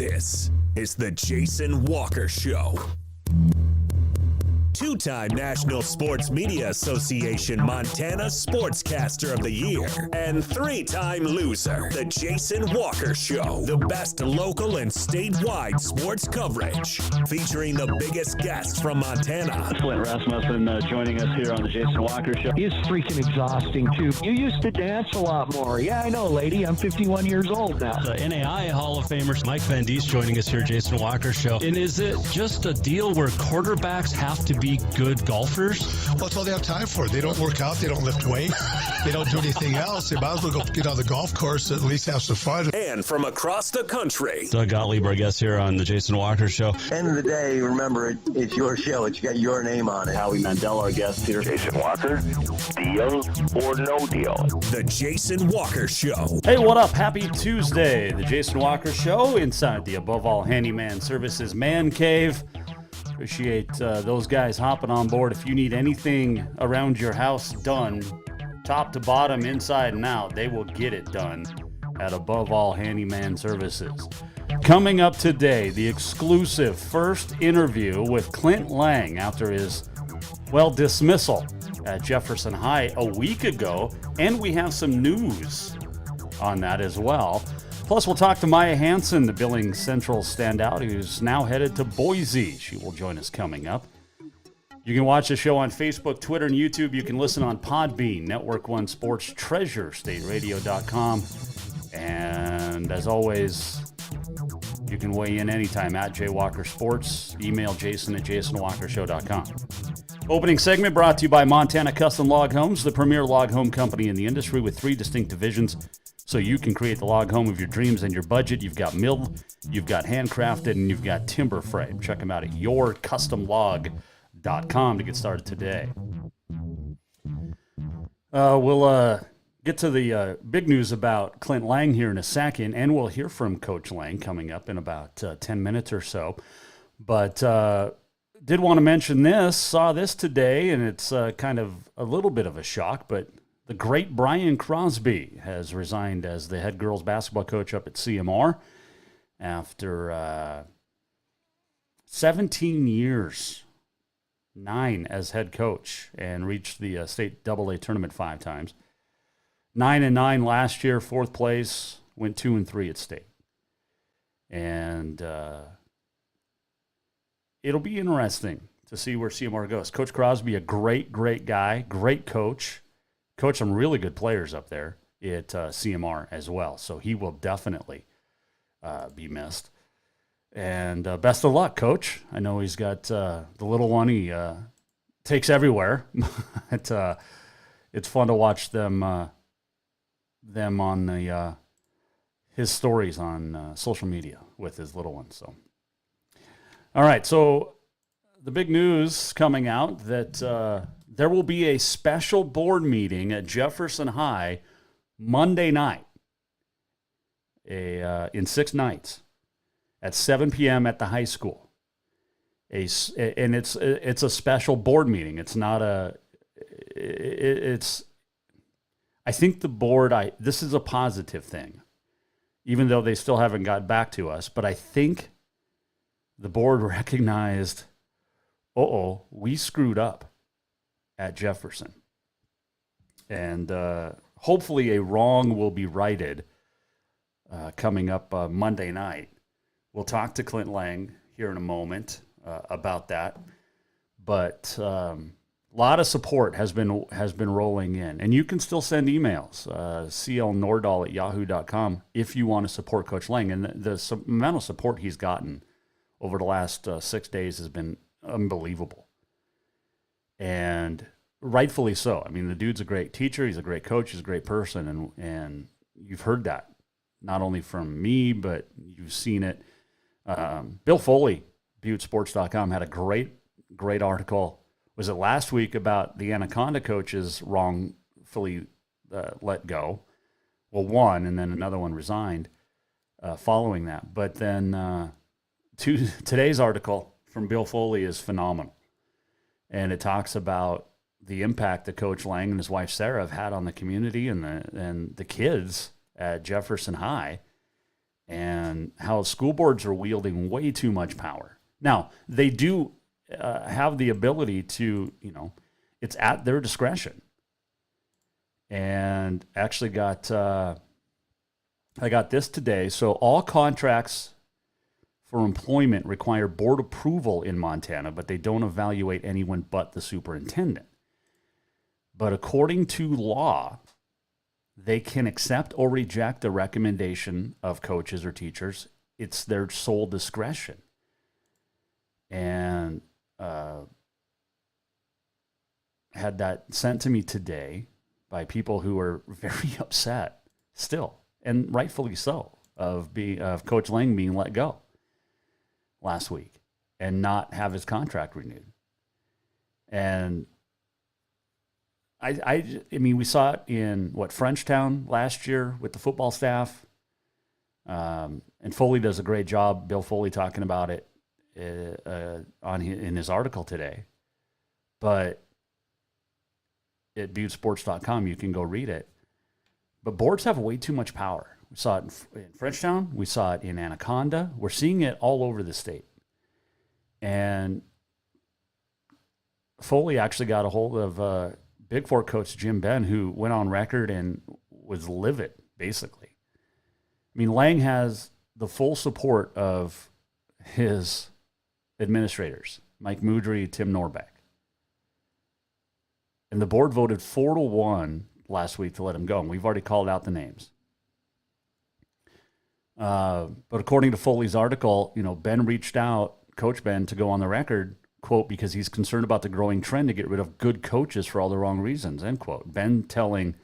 This is the Jason Walker Show. Two-time National Sports Media Association Montana Sportscaster of the Year and three-time loser, the Jason Walker Show. The best local and statewide sports coverage, featuring the biggest guests from Montana. Clint Rasmussen joining us here on the Jason Walker Show. He's freaking exhausting, too. You used to dance a lot more. Yeah, I know, lady. I'm 51 years old now. The NAI Hall of Famer Mike Van Diest joining us here, Jason Walker Show. And is it just a deal where quarterbacks have to be good golfers? Well, that's all they have time for. They don't work out. They don't lift weight. They don't do anything else. They might as well go get on the golf course, at least have some fun. And from across the country, Doug Gottlieb, our guest here on the Jason Walker Show. End of the day, remember, it's your show. It's got your name on it. Howie Mandel, our guest here. Jason Walker, deal or no deal? the Jason Walker Show. Hey, what up? Happy Tuesday. The Jason Walker Show inside the Above All Handyman Services Man Cave. Appreciate those guys hopping on board. If you need anything around your house done, top to bottom, inside and out, they will get it done at Above All Handyman Services. Coming up today, the exclusive first interview with Clint Lang after his, dismissal at Jefferson High a week ago, and we have some news on that as well. Plus, we'll talk to Mya Hansen, the Billings Central standout, who's now headed to Boise. She will join us coming up. You can watch the show on Facebook, Twitter, and YouTube. You can listen on Podbean, Network One Sports, Treasure, StateRadio.com. And as always, you can weigh in anytime at JWalkerSports. Email Jason at JasonWalkerShow.com. Opening segment brought to you by Montana Custom Log Homes, the premier log home company in the industry with three distinct divisions, so you can create the log home of your dreams and your budget. You've got milled, you've got handcrafted, and you've got timber frame. Check them out at yourcustomlog.com to get started today. We'll get to the big news about Clint Lang here in a second, and we'll hear from Coach Lang coming up in about 10 minutes or so. But did want to mention this, saw this today, and it's kind of a little bit of a shock, but the great Brian Crosby has resigned as the head girls basketball coach up at CMR after 17 years, 9 as head coach, and reached the state AA tournament 5 times. 9-9 last year, 4th place, went 2-3 at state. And it'll be interesting to see where CMR goes. Coach Crosby, a great, great guy, great coach. Coached some really good players up there at CMR as well. So he will definitely be missed. And best of luck, Coach. I know he's got the little one he takes everywhere. It's fun to watch them on the his stories on social media with his little one. So, all right. So the big news coming out that there will be a special board meeting at Jefferson High Monday night in 6 nights at 7 p.m. at the high school. And it's a special board meeting. It's not I think the board, this is a positive thing, even though they still haven't got back to us. But I think the board recognized, we screwed up at Jefferson. And hopefully a wrong will be righted coming up Monday night. We'll talk to Clint Lang here in a moment about that. But a lot of support has been rolling in. And you can still send emails, clnordahl@yahoo.com, if you want to support Coach Lang. And the amount of support he's gotten over the last 6 days has been unbelievable. And rightfully so. I mean, the dude's a great teacher. He's a great coach. He's a great person. And you've heard that, not only from me, but you've seen it. Bill Foley, ButteSports.com, had a great article. Was it last week about the Anaconda coaches wrongfully let go? Well, one, and then another one resigned following that. But then today's article from Bill Foley is phenomenal. And it talks about the impact that Coach Lang and his wife Sarah have had on the community and the kids at Jefferson High. and how school boards are wielding way too much power. Now, they do have the ability to, it's at their discretion. And actually I got this today. So all contracts for employment require board approval in Montana, but they don't evaluate anyone but the superintendent. But according to law, they can accept or reject the recommendation of coaches or teachers. It's their sole discretion. And had that sent to me today by people who are very upset still, and rightfully so, of Coach Lang being let go last week and not have his contract renewed. And I mean, we saw it in Frenchtown last year with the football staff. And Foley does a great job, Bill Foley, talking about it in his article today. But at butesports.com, you can go read it. But boards have way too much power. We saw it in Frenchtown. We saw it in Anaconda. We're seeing it all over the state. And Foley actually got a hold of Big Four coach Jim Benn, who went on record and was livid, basically. I mean, Lang has the full support of his administrators, Mike Moudry, Tim Norbeck. And the board voted 4-1 last week to let him go, and we've already called out the names. But according to Foley's article, Ben reached out, Coach Ben, to go on the record, quote, because he's concerned about the growing trend to get rid of good coaches for all the wrong reasons, end quote. Ben telling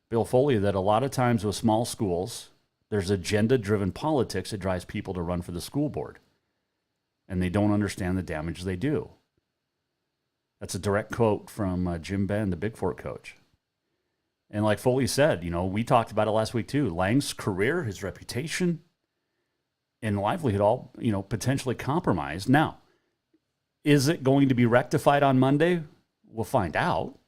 Bill Foley that a lot of times with small schools, there's agenda-driven politics that drives people to run for the school board. And they don't understand the damage they do. That's a direct quote from Jim Ben, the Big Four coach. And like Foley said, we talked about it last week too. Lang's career, his reputation, and livelihood all, potentially compromised. Now, is it going to be rectified on Monday? We'll find out.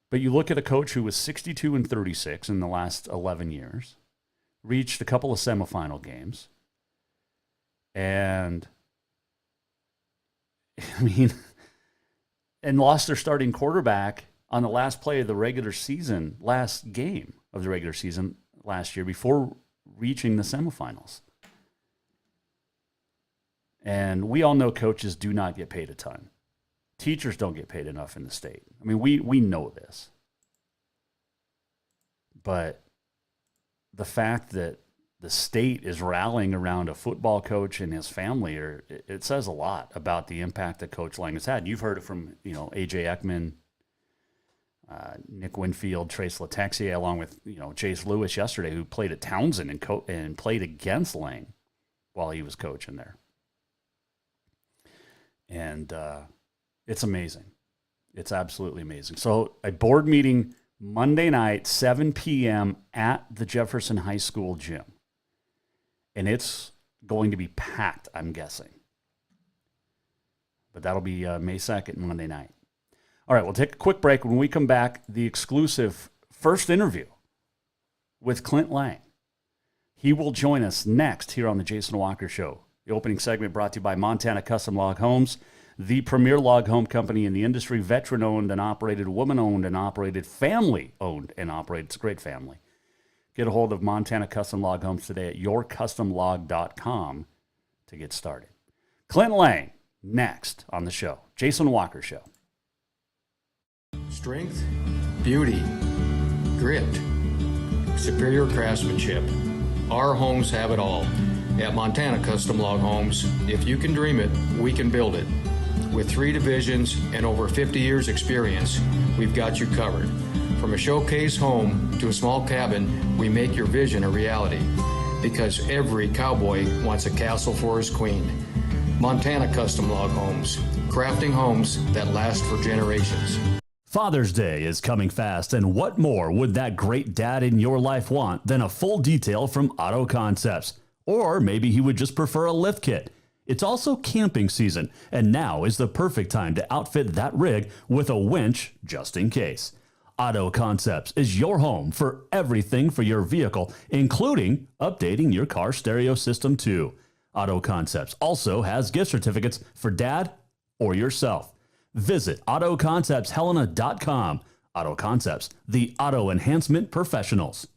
But you look at a coach who was 62-36 in the last 11 years, reached a couple of semifinal games, and and lost their starting quarterback on the last play of the regular season, last game of the regular season last year before reaching the semifinals. And we all know coaches do not get paid a ton. Teachers don't get paid enough in the state. I mean, we know this. But the fact that the state is rallying around a football coach and his family, it says a lot about the impact that Coach Lang has had. You've heard it from, A.J. Ekman, Nick Winfield, Trace Latexier, along with, Chase Lewis yesterday, who played at Townsend and played against Lang while he was coaching there. And it's amazing. It's absolutely amazing. So a board meeting Monday night, 7 p.m. at the Jefferson High School gym. And it's going to be packed, I'm guessing. But that'll be May 2nd, Monday night. All right, we'll take a quick break. When we come back, the exclusive first interview with Clint Lang. He will join us next here on the Jason Walker Show. The opening segment brought to you by Montana Custom Log Homes, the premier log home company in the industry, veteran-owned and operated, woman-owned and operated, family-owned and operated. It's a great family. Get a hold of Montana Custom Log Homes today at yourcustomlog.com to get started. Clint Lang, next on the show. Jason Walker Show. Strength, beauty, grit, superior craftsmanship. Our homes have it all. At Montana Custom Log Homes, if you can dream it, we can build it. With 3 divisions and over 50 years experience, we've got you covered. From a showcase home to a small cabin, we make your vision a reality. Because every cowboy wants a castle for his queen. Montana Custom Log Homes, crafting homes that last for generations. Father's Day is coming fast, and what more would that great dad in your life want than a full detail from Auto Concepts? Or maybe he would just prefer a lift kit. It's also camping season, and now is the perfect time to outfit that rig with a winch just in case. Auto Concepts is your home for everything for your vehicle, including updating your car stereo system too. Auto Concepts also has gift certificates for dad or yourself. Visit AutoConceptsHelena.com. Auto Concepts, the auto enhancement professionals.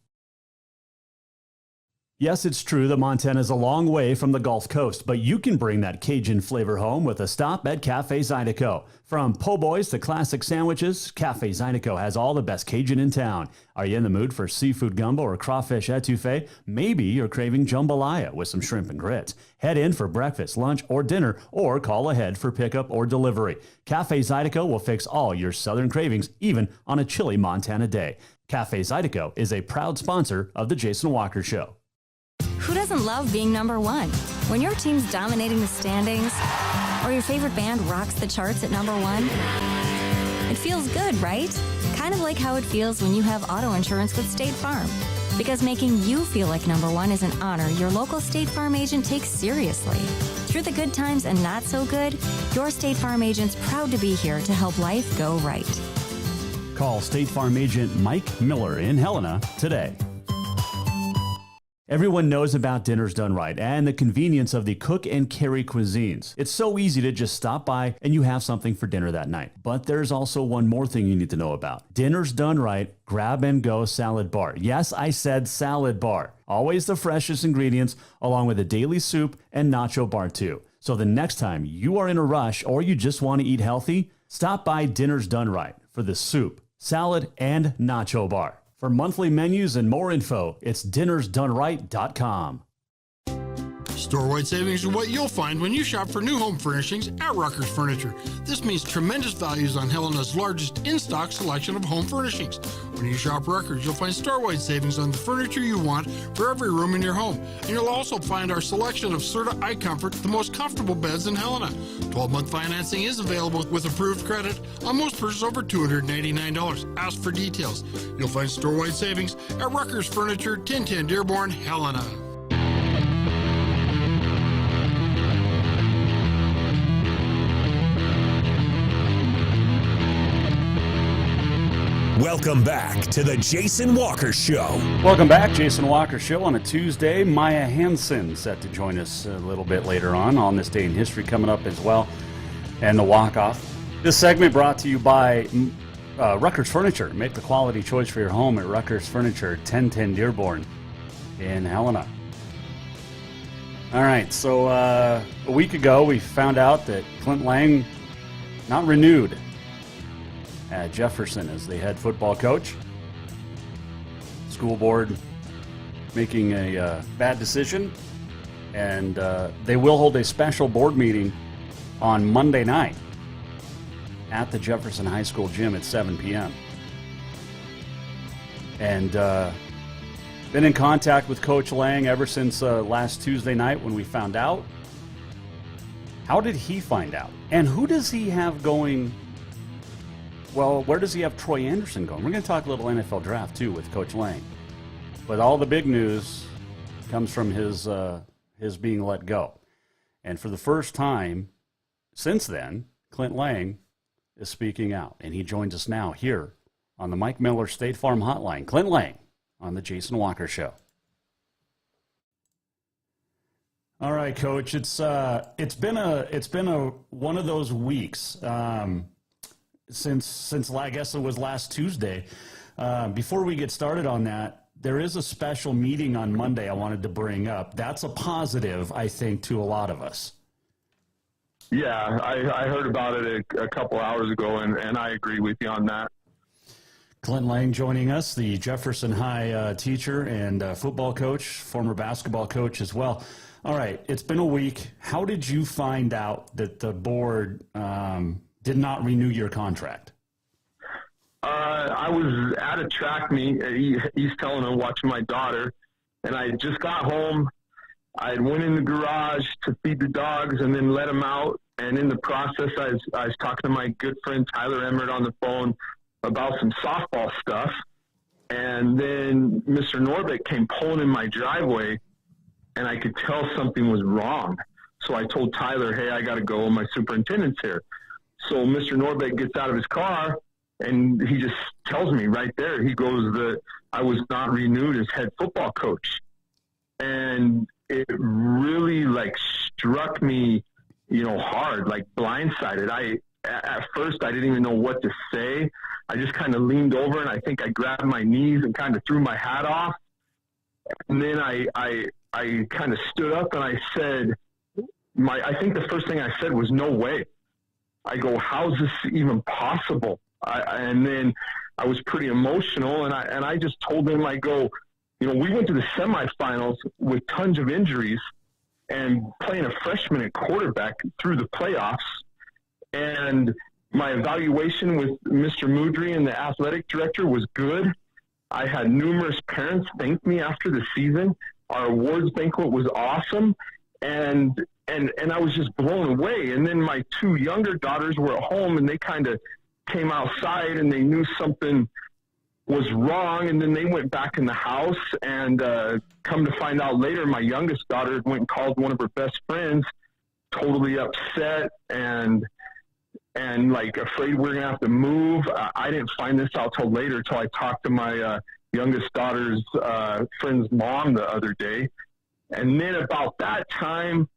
Yes, it's true that Montana is a long way from the Gulf Coast, but you can bring that Cajun flavor home with a stop at Cafe Zydeco. From po' boys to classic sandwiches, Cafe Zydeco has all the best Cajun in town. Are you in the mood for seafood gumbo or crawfish etouffee? Maybe you're craving jambalaya with some shrimp and grits. Head in for breakfast, lunch, or dinner, or call ahead for pickup or delivery. Cafe Zydeco will fix all your southern cravings, even on a chilly Montana day. Cafe Zydeco is a proud sponsor of The Jason Walker Show. Who doesn't love being number one? When your team's dominating the standings, or your favorite band rocks the charts at number one, it feels good, right? Kind of like how it feels when you have auto insurance with State Farm. Because making you feel like number one is an honor your local State Farm agent takes seriously. Through the good times and not so good, your State Farm agent's proud to be here to help life go right. Call State Farm agent Mike Miller in Helena today. Everyone knows about Dinners Done Right and the convenience of the cook and carry cuisines. It's so easy to just stop by and you have something for dinner that night. But there's also one more thing you need to know about. Dinners Done Right Grab and Go Salad Bar. Yes, I said salad bar. Always the freshest ingredients, along with a daily soup and nacho bar too. So the next time you are in a rush or you just want to eat healthy, stop by Dinners Done Right for the soup, salad, and nacho bar. For monthly menus and more info, it's dinnersdoneright.com. Store-wide savings are what you'll find when you shop for new home furnishings at Rucker's Furniture. This means tremendous values on Helena's largest in-stock selection of home furnishings. When you shop Rucker's, you'll find store-wide savings on the furniture you want for every room in your home. And you'll also find our selection of Serta iComfort, the most comfortable beds in Helena. 12-month financing is available with approved credit on most purchases over $289. Ask for details. You'll find store-wide savings at Rucker's Furniture, 1010 Dearborn, Helena. Welcome back to the Jason Walker Show. Welcome back, Jason Walker Show on a Tuesday. Mya Hansen set to join us a little bit later on this day in history coming up as well, and the walk-off. This segment brought to you by Rucker's Furniture. Make the quality choice for your home at Rucker's Furniture, 1010 Dearborn in Helena. All right, so a week ago we found out that Clint Lang not renewed at Jefferson as the head football coach. School board making a bad decision, and they will hold a special board meeting on Monday night at the Jefferson High School gym at 7 p.m. And been in contact with Coach Lang ever since last Tuesday night when we found out. How did he find out? And who does he have going? Well, where does he have Troy Anderson going? We're going to talk a little NFL draft, too, with Coach Lang. But all the big news comes from his being let go. And for the first time since then, Clint Lang is speaking out. And he joins us now here on the Mike Miller State Farm Hotline. Clint Lang on the Jason Walker Show. All right, Coach. It's been a one of those weeks. Since I guess it was last Tuesday. Before we get started on that, there is a special meeting on Monday I wanted to bring up. That's a positive, I think, to a lot of us. Yeah, I heard about it a couple hours ago, and I agree with you on that. Clint Lang joining us, the Jefferson High teacher and football coach, former basketball coach as well. All right, it's been a week. How did you find out that the board did not renew your contract? I was at a track meet at East Helena watching my daughter, and I just got home. I went in the garage to feed the dogs and then let them out. And in the process, I was talking to my good friend Tyler Emmert on the phone about some softball stuff. And then Mr. Norbeck came pulling in my driveway, and I could tell something was wrong. So I told Tyler, hey, I got to go. My superintendent's here. So Mr. Norbeck gets out of his car, And he just tells me right there, he goes that I was not renewed as head football coach. And it really like struck me, hard, like blindsided. At first I didn't even know what to say. I just kind of leaned over and I think I grabbed my knees and kind of threw my hat off. And then I kind of stood up and I said, I think the first thing I said was, no way. I go, how's this even possible? And then I was pretty emotional, and I just told him, I go, we went to the semifinals with tons of injuries and playing a freshman at quarterback through the playoffs. And my evaluation with Mr. Moudry and the athletic director was good. I had numerous parents thank me after the season. Our awards banquet was awesome. And I was just blown away. And then my two younger daughters were at home, and they kind of came outside and they knew something was wrong. And then they went back in the house, and come to find out later, my youngest daughter went and called one of her best friends, totally upset and like afraid we're going to have to move. I didn't find this out till later, till I talked to my youngest daughter's friend's mom the other day. And then about that time,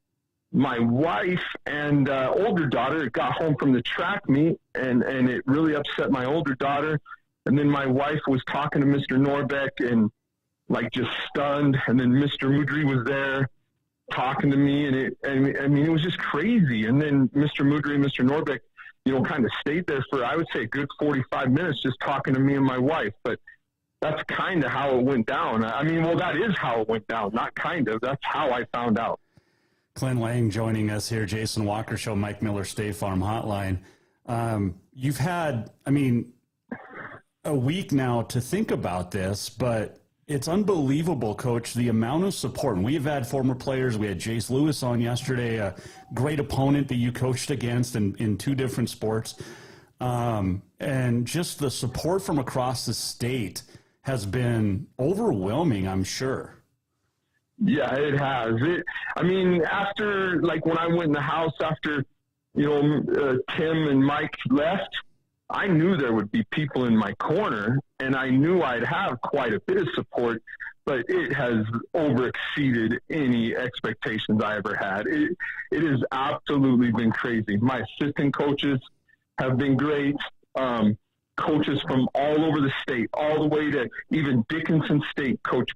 my wife and older daughter got home from the track meet, and it really upset my older daughter. And then my wife was talking to Mr. Norbeck and like just stunned. And then Mr. Moudry was there talking to me, and it was just crazy. And then Mr. Moudry and Mr. Norbeck, kind of stayed there for, I would say, a good 45 minutes just talking to me and my wife. But that's kind of how it went down. That is how it went down, not kind of. That's how I found out. Clint Lang joining us here, Jason Walker Show, Mike Miller State Farm Hotline. You've had, a week now to think about this, but it's unbelievable, Coach, the amount of support. And we've had former players. We had Jace Lewis on yesterday, a great opponent that you coached against in two different sports. And just the support from across the state has been overwhelming, I'm sure. Yeah, it has. After, like, when I went in the house after, Tim and Mike left, I knew there would be people in my corner, and I knew I'd have quite a bit of support, but it has overexceeded any expectations I ever had. It has absolutely been crazy. My assistant coaches have been great. Coaches from all over the state, all the way to even Dickinson State. Coach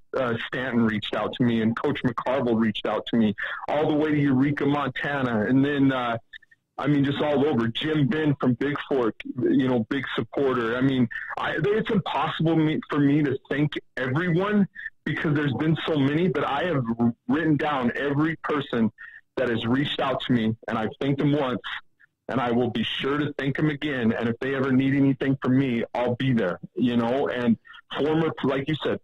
Stanton reached out to me, and Coach McCarville reached out to me, all the way to Eureka, Montana. And then, just all over. Jim Ben from Big Fork, big supporter. It's impossible for me to thank everyone because there's been so many, but I have written down every person that has reached out to me, and I've thanked them once, and I will be sure to thank them again. And if they ever need anything from me, I'll be there, and former, like you said,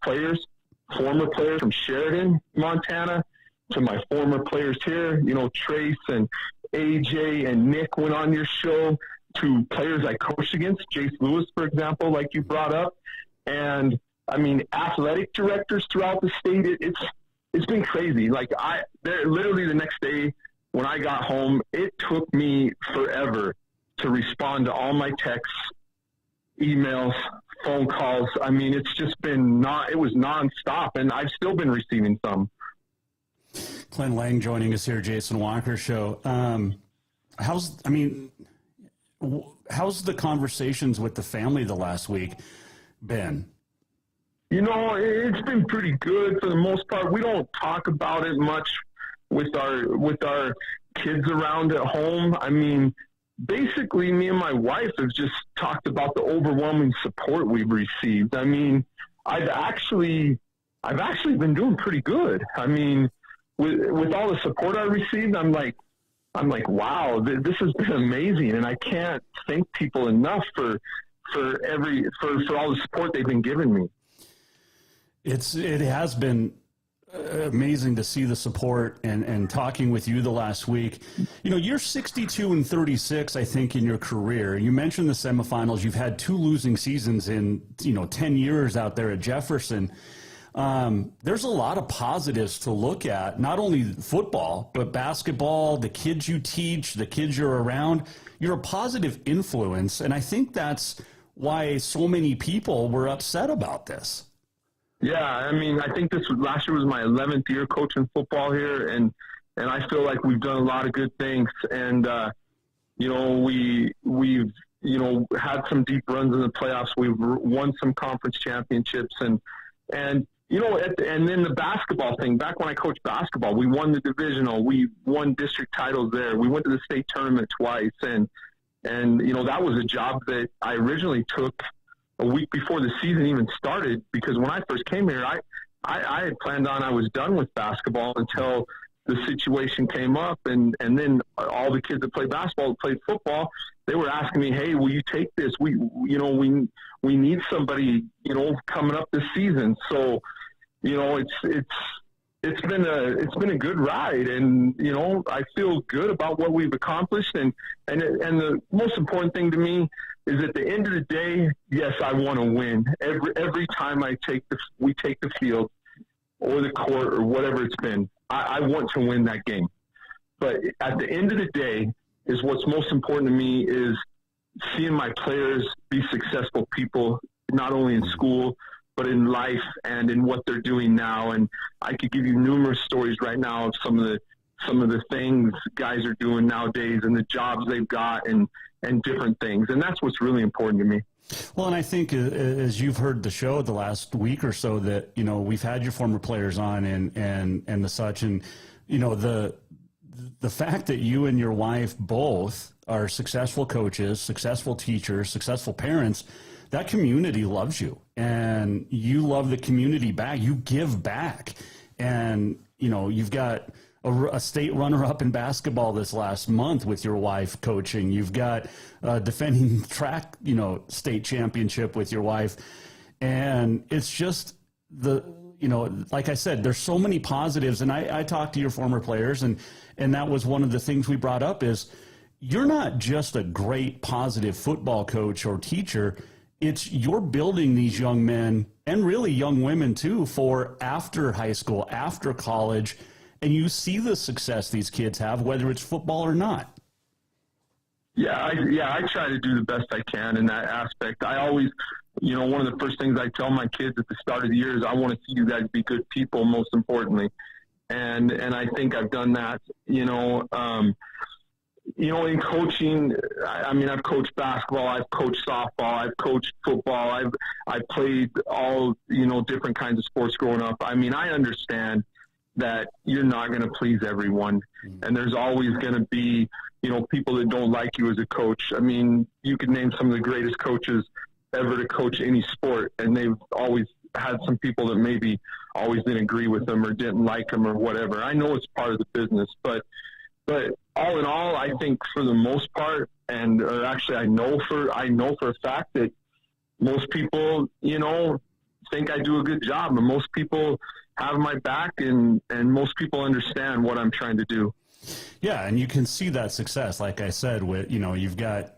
former players from Sheridan, Montana, to my former players here, Trace and AJ and Nick went on your show, to players I coached against, Jace Lewis, for example, like you brought up. And athletic directors throughout the state, it's been crazy. Like literally the next day when I got home, it took me forever to respond to all my texts, emails, phone calls. It's just been it was nonstop, and I've still been receiving some. Clint Lang joining us here, Jason Walker Show. How's the conversations with the family the last week been? It's been pretty good for the most part. We don't talk about it much with our kids around at home. Basically, me and my wife have just talked about the overwhelming support we've received. I've actually been doing pretty good. With all the support I received, I'm like, wow, this has been amazing, and I can't thank people enough for all the support they've been giving me. It has been amazing to see the support and talking with you the last week. You're 62-36, I think, in your career. You mentioned the semifinals. You've had 2 losing seasons in 10 years out there at Jefferson. There's a lot of positives to look at, not only football, but basketball, the kids you teach, the kids you're around. You're a positive influence, and I think that's why so many people were upset about this. Yeah, I mean, I think last year was my 11th year coaching football here, and I feel like we've done a lot of good things. And we've had some deep runs in the playoffs. We've won some conference championships, and then the basketball thing. Back when I coached basketball, we won the divisional. We won district titles there. We went to the state tournament twice, and that was a job that I originally took a week before the season even started, because when I first came here, I had planned on I was done with basketball until the situation came up, and then all the kids that played basketball, that played football, they were asking me, "Hey, will you take this? We need somebody, coming up this season." So, it's been a good ride, and I feel good about what we've accomplished, and the most important thing to me is at the end of the day, yes, I want to win every time we take the field or the court or whatever it's been. I want to win that game, but at the end of the day, is what's most important to me is seeing my players be successful people, not only in school but in life and in what they're doing now. And I could give you numerous stories right now of some of the things guys are doing nowadays and the jobs they've got and different things. And that's what's really important to me. Well, and I think as you've heard the show the last week or so that, we've had your former players on and the such, and, the fact that you and your wife both are successful coaches, successful teachers, successful parents, that community loves you, and you love the community back. You give back, and, you've got a state runner-up in basketball this last month with your wife coaching. You've got a defending track, state championship with your wife. And it's just like I said, there's so many positives. And I talked to your former players, and that was one of the things we brought up is you're not just a great positive football coach or teacher. It's you're building these young men and really young women too for after high school, after college. And you see the success these kids have, whether it's football or not. Yeah, I try to do the best I can in that aspect. I always, one of the first things I tell my kids at the start of the year is I want to see you guys be good people, most importantly. And I think I've done that, in coaching. I mean, I've coached basketball, I've coached softball, I've coached football, I've played all, different kinds of sports growing up. I mean, I understand that you're not going to please everyone. And there's always going to be, people that don't like you as a coach. I mean, you could name some of the greatest coaches ever to coach any sport, and they've always had some people that maybe always didn't agree with them or didn't like them or whatever. I know it's part of the business, but all in all, I think for the most part, I know for a fact that most people, think I do a good job, and most people have my back, and most people understand what I'm trying to do. Yeah, and you can see that success, like I said, with, you've got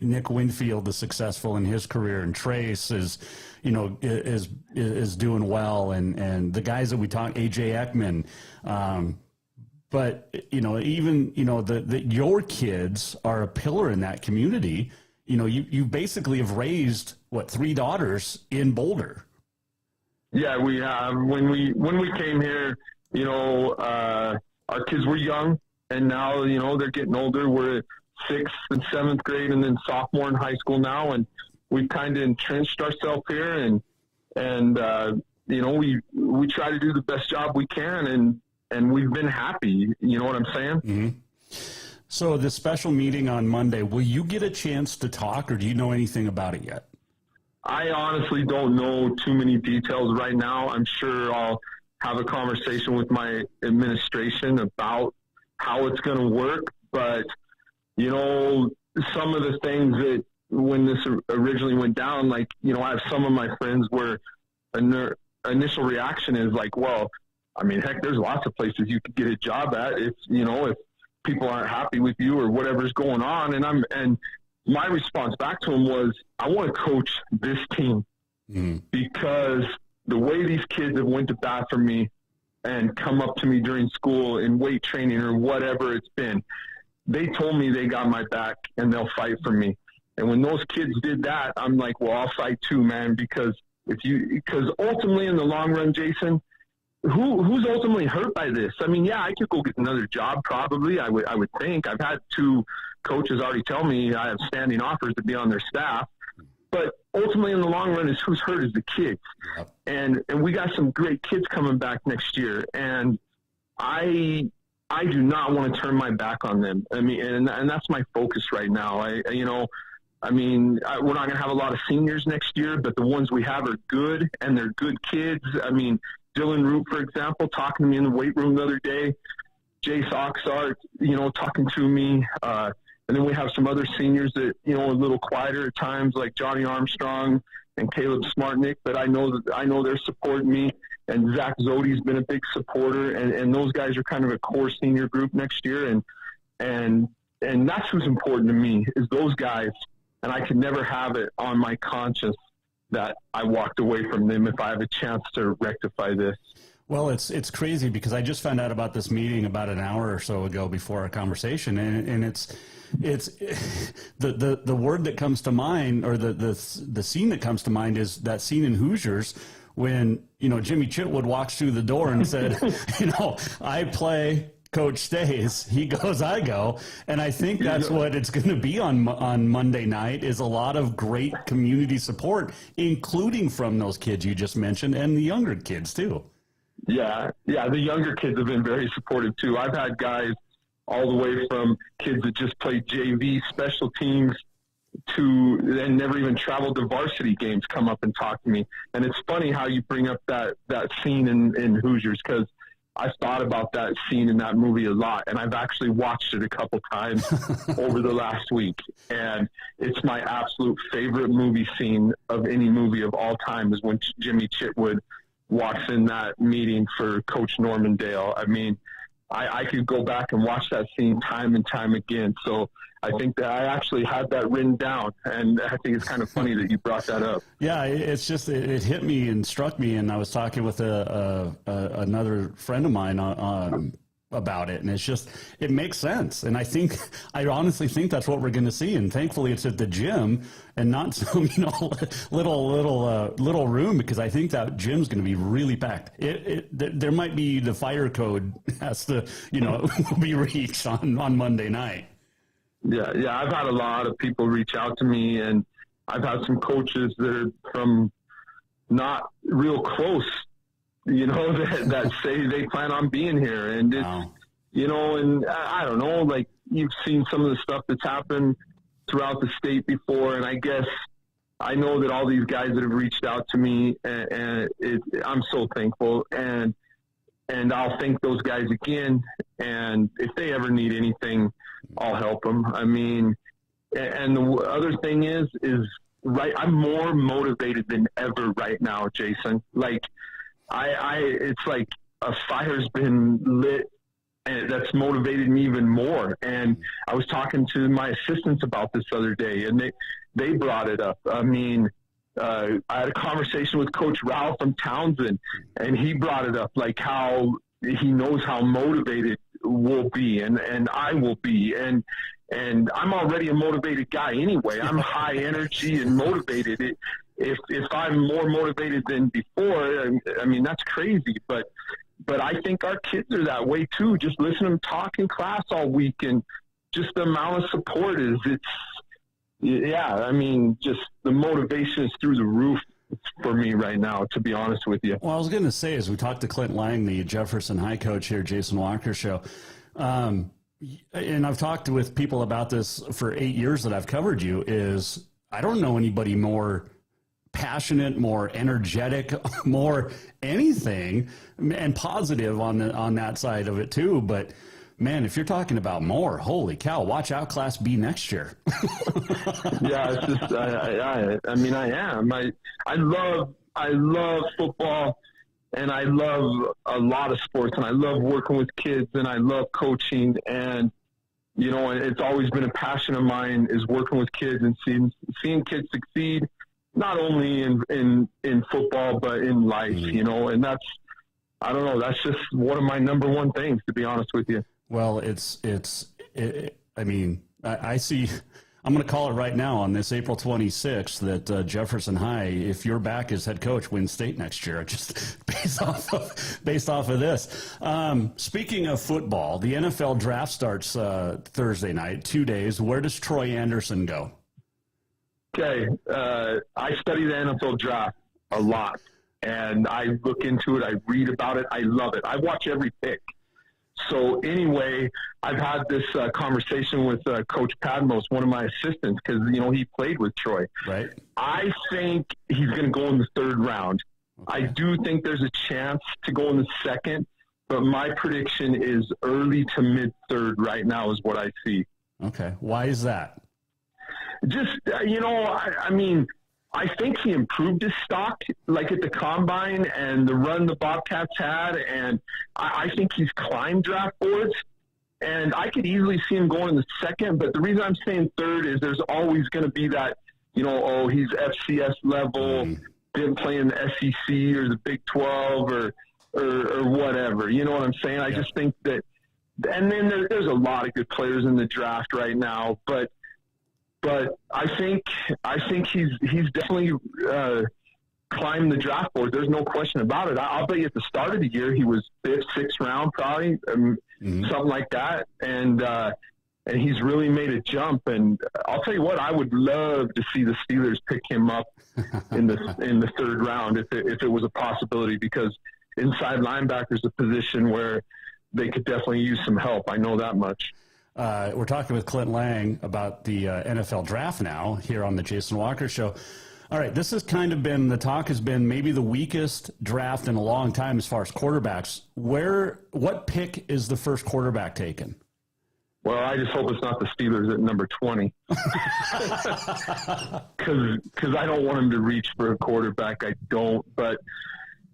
Nick Winfield is successful in his career, and Trace is doing well, and the guys that we talk, AJ Ekman, but even your kids are a pillar in that community. You basically have raised 3 daughters in Boulder. Yeah, we have. When we came here, our kids were young, and now, they're getting older. We're at 6th and 7th grade, and then sophomore in high school now, and we've kind of entrenched ourselves here, and we try to do the best job we can, and we've been happy. You know what I'm saying? Mm-hmm. So the special meeting on Monday, will you get a chance to talk, or do you know anything about it yet? I honestly don't know too many details right now. I'm sure I'll have a conversation with my administration about how it's going to work. But, some of the things that when this originally went down, I have some of my friends where initial reaction is like, well, I mean, heck, there's lots of places you could get a job at if people aren't happy with you or whatever's going on. And my response back to him was, I want to coach this team because the way these kids have went to bat for me and come up to me during school in weight training or whatever it's been, they told me they got my back and they'll fight for me. And when those kids did that, I'm like, well, I'll fight too, man, because ultimately in the long run, Jason, who's ultimately hurt by this? I mean, yeah, I could go get another job probably. I would think. I've had 2 coaches already tell me I have standing offers to be on their staff. But ultimately in the long run is who's hurt is the kids. Yep. And we got some great kids coming back next year. And I do not want to turn my back on them. I mean, and that's my focus right now. We're not going to have a lot of seniors next year, but the ones we have are good, and they're good kids. I mean, Dylan Root, for example, talking to me in the weight room the other day, Jace Oxart, talking to me, and then we have some other seniors that, a little quieter at times, like Johnny Armstrong and Caleb Smartnick, but I know they're supporting me. And Zach Zody's been a big supporter, and those guys are kind of a core senior group next year. And that's who's important to me is those guys. And I could never have it on my conscience that I walked away from them if I have a chance to rectify this. Well, it's crazy because I just found out about this meeting about an hour or so ago before our conversation, and it's the word that comes to mind, or the scene that comes to mind, is that scene in Hoosiers when Jimmy Chitwood walks through the door and said, I play, coach stays, he goes, I go. And I think that's what it's going to be on Monday night, is a lot of great community support, including from those kids you just mentioned and the younger kids too. Yeah, the younger kids have been very supportive too. I've had guys all the way from kids that just played JV special teams to and never even traveled to varsity games come up and talk to me. And it's funny how you bring up that scene in Hoosiers, because I've thought about that scene in that movie a lot, and I've actually watched it a couple times over the last week. And it's my absolute favorite movie scene of any movie of all time, is when Jimmy Chitwood walks in that meeting for Coach Norman Dale. I mean, I could go back and watch that scene time and time again. So I think that I actually had that written down, and I think it's kind of funny that you brought that up. Yeah, it's just it hit me and struck me, and I was talking with another friend of mine about it, and it makes sense. And I honestly think that's what we're going to see. And thankfully, it's at the gym and not some little room, because I think that gym's going to be really packed. There might be the fire code has to be reached on Monday night. Yeah, I've had a lot of people reach out to me, and I've had some coaches that are from not real close, that say they plan on being here. And it's, wow. And I don't know, like, you've seen some of the stuff that's happened throughout the state before, and I guess I know that all these guys that have reached out to me, and I'm so thankful, and I'll thank those guys again. And if they ever need anything, I'll help them. I mean, and the other thing is right, I'm more motivated than ever right now, Jason. Like, it's like a fire's been lit, and that's motivated me even more. And I was talking to my assistants about this other day, and they brought it up. I mean, I had a conversation with Coach Ralph from Townsend, and he brought it up, like how he knows how motivated we'll be, and I will be. And I'm already a motivated guy anyway. I'm high energy and motivated. If I'm more motivated than before, I mean, that's crazy. But I think our kids are that way too. Just listen to them talk in class all week, and just the amount of support I mean, just the motivation is through the roof for me right now, to be honest with you. Well, I was going to say, as we talked to Clint Lang, the Jefferson High coach here, Jason Walker Show, and I've talked with people about this for 8 years that I've covered you, is I don't know anybody more passionate, more energetic, more anything, and positive on that side of it too. But man, if you're talking about more, holy cow, watch out Class B next year. Yeah, it's just, I mean, I am. I love football, and I love a lot of sports, and I love working with kids, and I love coaching. And, it's always been a passion of mine, is working with kids and seeing kids succeed, not only in football, but in life, and that's, I don't know, that's just one of my number one things, to be honest with you. Well, I mean, I see I'm going to call it right now on this April 26th that Jefferson High, if you're back as head coach, wins state next year, just based off of this. Speaking of football, the NFL draft starts Thursday night, 2 days. Where does Troy Anderson go? Okay, I study the NFL draft a lot, and I look into it. I read about it. I love it. I watch every pick. So anyway, I've had this conversation with Coach Padmos, one of my assistants, because, he played with Troy. Right. I think he's going to go in the third round. Okay. I do think there's a chance to go in the second, but my prediction is early to mid-third right now is what I see. Okay. Why is that? Just, I think he improved his stock, like at the combine and the run the Bobcats had, and I think he's climbed draft boards, and I could easily see him going in the second, but the reason I'm saying third is there's always going to be that, he's FCS level, didn't play in the SEC or the Big 12 or whatever, you know what I'm saying? I just think that, and then there's a lot of good players in the draft right now, but I think he's definitely climbed the draft board. There's no question about it. I'll bet you at the start of the year he was 5th, 6th round probably, something like that. And he's really made a jump. And I'll tell you what, I would love to see the Steelers pick him up in the third round if it was a possibility, because inside linebacker is a position where they could definitely use some help. I know that much. We're talking with Clint Lang about the NFL draft now here on the Jason Walker Show. All right, this has kind of been, the talk has been maybe the weakest draft in a long time as far as quarterbacks. What pick is the first quarterback taken? Well, I just hope it's not the Steelers at number 20. Because I don't want them to reach for a quarterback. I don't, but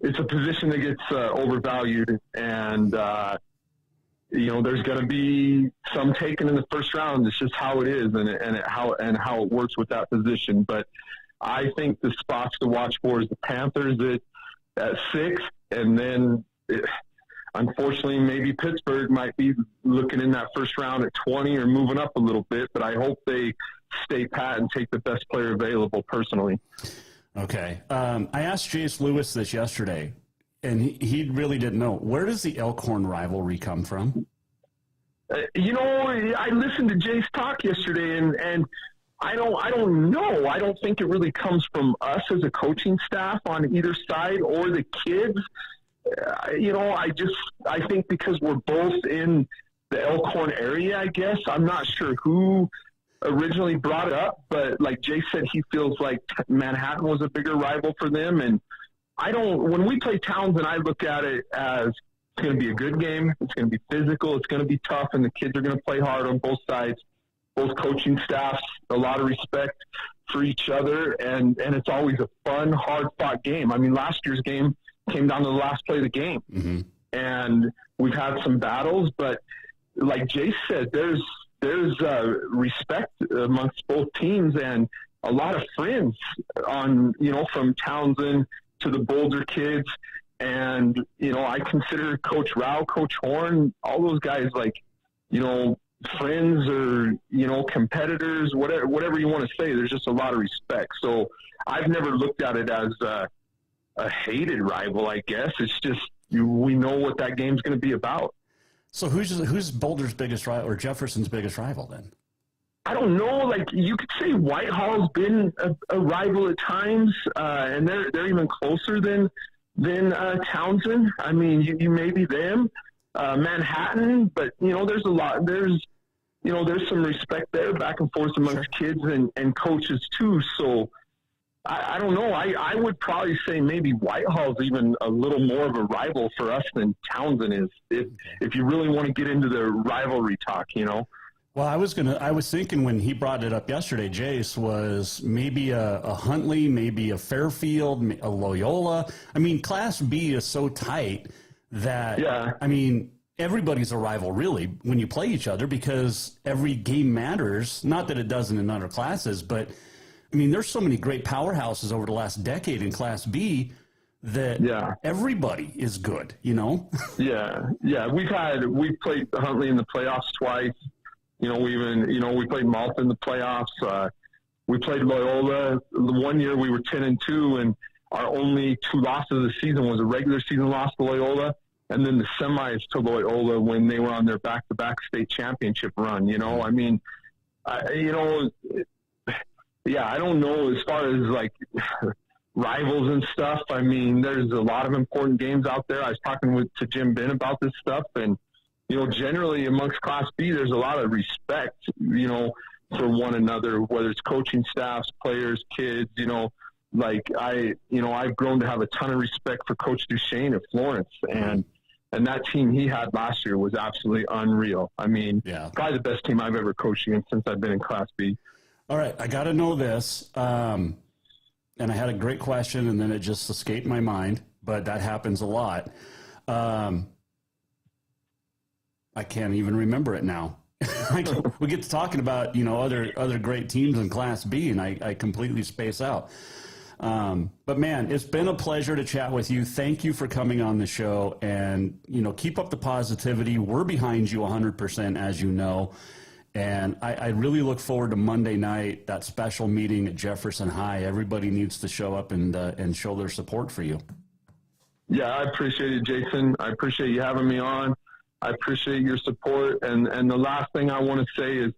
it's a position that gets overvalued, and there's going to be some taken in the first round. It's just how it is, and how it works with that position. But I think the spots to watch for is the Panthers at 6, and then unfortunately maybe Pittsburgh might be looking in that first round at 20 or moving up a little bit. But I hope they stay pat and take the best player available personally. Okay. I asked Jace Lewis this yesterday, and he really didn't know. Where does the Elkhorn rivalry come from? I listened to Jace talk yesterday, and I don't know. I don't think it really comes from us as a coaching staff on either side or the kids. I think because we're both in the Elkhorn area, I guess. I'm not sure who originally brought it up, but like Jace said, he feels like Manhattan was a bigger rival for them, and when we play Townsend, I look at it as it's going to be a good game. It's going to be physical. It's going to be tough, and the kids are going to play hard on both sides, both coaching staffs, a lot of respect for each other, and it's always a fun, hard-fought game. I mean, last year's game came down to the last play of the game, and we've had some battles, but like Jace said, there's respect amongst both teams and a lot of friends from Townsend to the Boulder kids. And, I consider Coach Rao, Coach Horn, all those guys friends or, competitors, whatever you want to say. There's just a lot of respect. So I've never looked at it as a hated rival, I guess. It's just we know what that game's going to be about. So who's Boulder's biggest rival or Jefferson's biggest rival then? I don't know. Like, you could say Whitehall's been a rival at times, and they're even closer than Townsend. I mean, you maybe them, Manhattan, but there's a lot. There's some respect there, back and forth amongst kids and coaches too. So I don't know. I would probably say maybe Whitehall's even a little more of a rival for us than Townsend is, if you really want to get into the rivalry talk, Well, I was thinking when he brought it up yesterday, Jace, was maybe a Huntley, maybe a Fairfield, a Loyola. I mean, Class B is so tight that, I mean, everybody's a rival really when you play each other because every game matters. Not that it doesn't in other classes, but I mean, there's so many great powerhouses over the last decade in Class B that everybody is good, Yeah. We've played Huntley in the playoffs twice. We played Malta in the playoffs. We played Loyola. The one year we were 10-2, and our only 2 losses of the season was a regular season loss to Loyola, and then the semis to Loyola when they were on their back-to-back state championship run. I don't know as far as like rivals and stuff. I mean, there's a lot of important games out there. I was talking to Jim Ben about this stuff, and generally amongst Class B, there's a lot of respect, for one another, whether it's coaching staffs, players, kids. I've grown to have a ton of respect for Coach Duchesne at Florence, and that team he had last year was absolutely unreal. I mean, probably the best team I've ever coached against since I've been in Class B. All right, I got to know this, and I had a great question, and then it just escaped my mind, but that happens a lot. I can't even remember it now. We get to talking about, other great teams in Class B, and I completely space out. But, man, it's been a pleasure to chat with you. Thank you for coming on the show, and, keep up the positivity. We're behind you 100%, as you know. And I really look forward to Monday night, that special meeting at Jefferson High. Everybody needs to show up and show their support for you. Yeah, I appreciate it, Jason. I appreciate you having me on. I appreciate your support. And the last thing I want to say is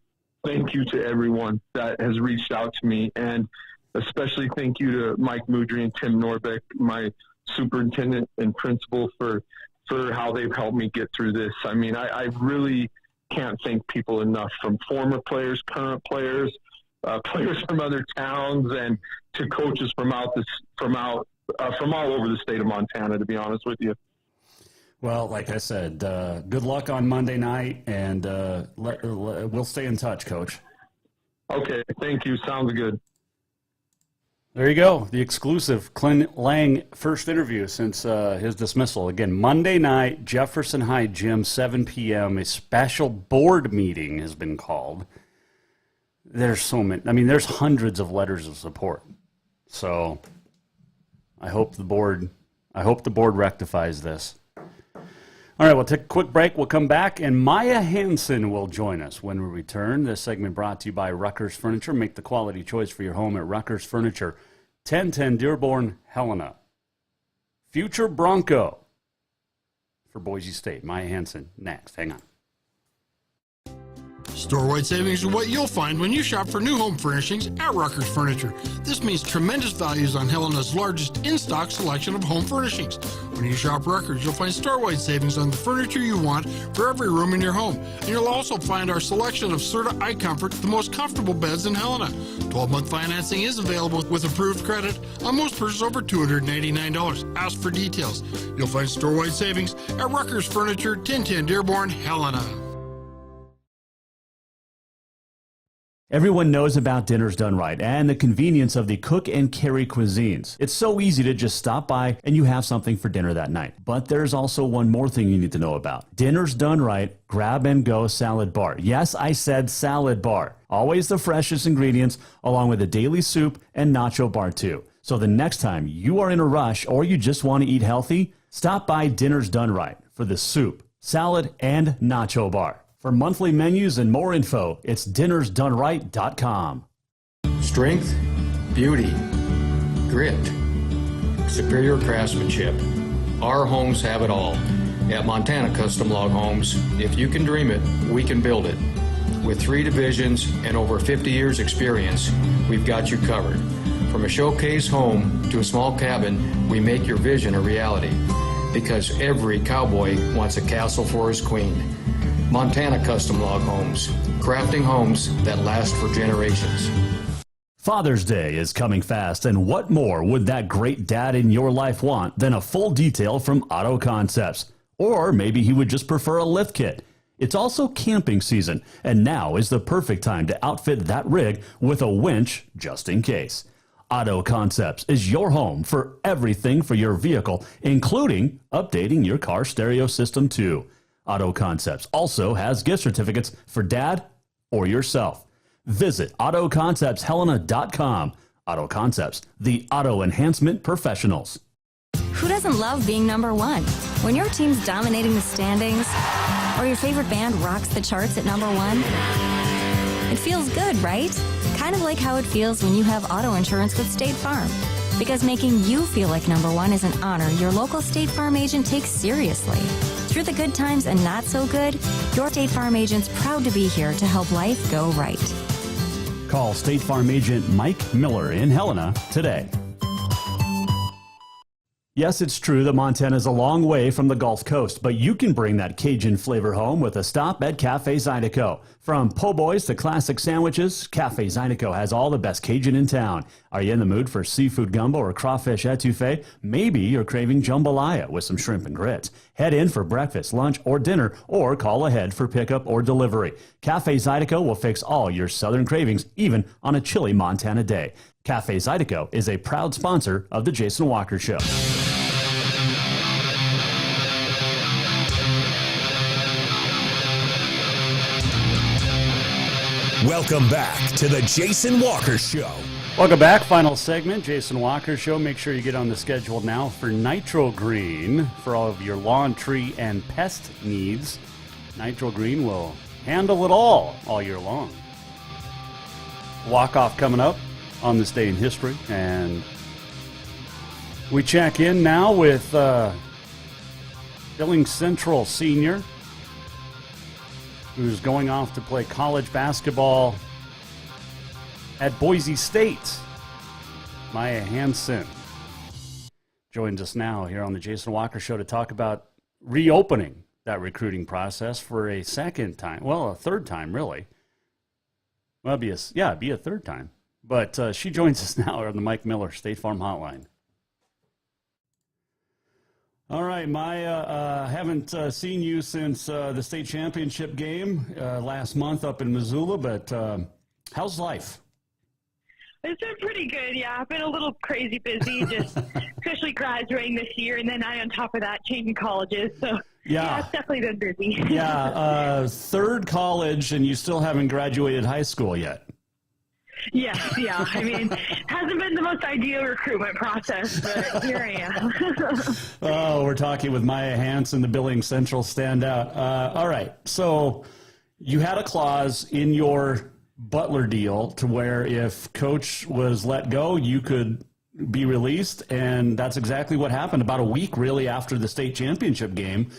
thank you to everyone that has reached out to me. And especially thank you to Mike Moudry and Tim Norbeck, my superintendent and principal, for how they've helped me get through this. I mean, I really can't thank people enough, from former players, current players, players from other towns, and to coaches from all over the state of Montana, to be honest with you. Well, like I said, good luck on Monday night, and we'll stay in touch, Coach. Okay, thank you. Sounds good. There you go, the exclusive Clint Lang first interview since his dismissal. Again, Monday night, Jefferson High Gym, 7 p.m. A special board meeting has been called. There's so many. I mean, there's hundreds of letters of support. So I hope the board rectifies this. All right, we'll take a quick break. We'll come back, and Mya Hansen will join us when we return. This segment brought to you by Ruckers Furniture. Make the quality choice for your home at Ruckers Furniture, 1010 Dearborn, Helena. Future Bronco for Boise State. Mya Hansen next. Hang on. Store-wide savings is what you'll find when you shop for new home furnishings at Ruckers Furniture. This means tremendous values on Helena's largest in-stock selection of home furnishings. When you shop Ruckers, you'll find store-wide savings on the furniture you want for every room in your home. And you'll also find our selection of Serta iComfort, the most comfortable beds in Helena. 12-month financing is available with approved credit on most purchases over $289. Ask for details. You'll find store-wide savings at Ruckers Furniture, 1010 Dearborn, Helena. Everyone knows about Dinners Done Right and the convenience of the cook and carry cuisines. It's so easy to just stop by and you have something for dinner that night. But there's also one more thing you need to know about. Dinners Done Right Grab and Go Salad Bar. Yes, I said salad bar. Always the freshest ingredients, along with a daily soup and nacho bar too. So the next time you are in a rush or you just want to eat healthy, stop by Dinners Done Right for the soup, salad, and nacho bar. For monthly menus and more info, it's dinnersdoneright.com. Strength, beauty, grit, superior craftsmanship. Our homes have it all. At Montana Custom Log Homes, if you can dream it, we can build it. With 3 divisions and over 50 years experience, we've got you covered. From a showcase home to a small cabin, we make your vision a reality. Because every cowboy wants a castle for his queen. Montana Custom Log Homes, crafting homes that last for generations. Father's Day is coming fast, and what more would that great dad in your life want than a full detail from Auto Concepts? Or maybe he would just prefer a lift kit. It's also camping season, and now is the perfect time to outfit that rig with a winch just in case. Auto Concepts is your home for everything for your vehicle, including updating your car stereo system too. Auto Concepts also has gift certificates for dad or yourself. Visit AutoConceptsHelena.com. Auto Concepts, the auto enhancement professionals. Who doesn't love being number one? When your team's dominating the standings, or your favorite band rocks the charts at number one, It feels good, right? Kind of like how it feels when you have auto insurance with State Farm. Because making you feel like number one is an honor your local State Farm agent takes seriously. Through the good times and not so good, your State Farm agent's proud to be here to help life go right. Call State Farm agent Mike Miller in Helena today. Yes, it's true that Montana is a long way from the Gulf Coast, but you can bring that Cajun flavor home with a stop at Cafe Zydeco. From po' boys to classic sandwiches, Cafe Zydeco has all the best Cajun in town. Are you in the mood for seafood gumbo or crawfish etouffee? Maybe you're craving jambalaya with some shrimp and grits. Head in for breakfast, lunch, or dinner, or call ahead for pickup or delivery. Cafe Zydeco will fix all your southern cravings, even on a chilly Montana day. Cafe Zydeco is a proud sponsor of The Jason Walker Show. Welcome back to the Jason Walker Show. Welcome back. Final segment, Jason Walker Show. Make sure you get on the schedule now for Nitro Green for all of your lawn, tree, and pest needs. Nitro Green will handle it all year long. Walk-off coming up on this day in history. And we check in now with Billings Central senior, who's going off to play college basketball at Boise State. Mya Hansen joins us now here on the Jason Walker Show to talk about reopening that recruiting process for a second time. Well, a third time, really. Well, it'd be a third time. But she joins us now on the Mike Miller State Farm Hotline. All right, Mya, haven't seen you since the state championship game last month up in Missoula, but how's life? It's been pretty good, yeah. I've been a little crazy busy, just especially graduating this year, and then on top of that, changing colleges. So, yeah it's definitely been busy. Yeah, third college, and you still haven't graduated high school yet. Yes, yeah. I mean, hasn't been the most ideal recruitment process, but here I am. Oh, we're talking with Mya Hansen, the Billings Central standout. All right, so you had a clause in your Butler deal to where if Coach was let go, you could be released, and that's exactly what happened. About a week, really, after the state championship game,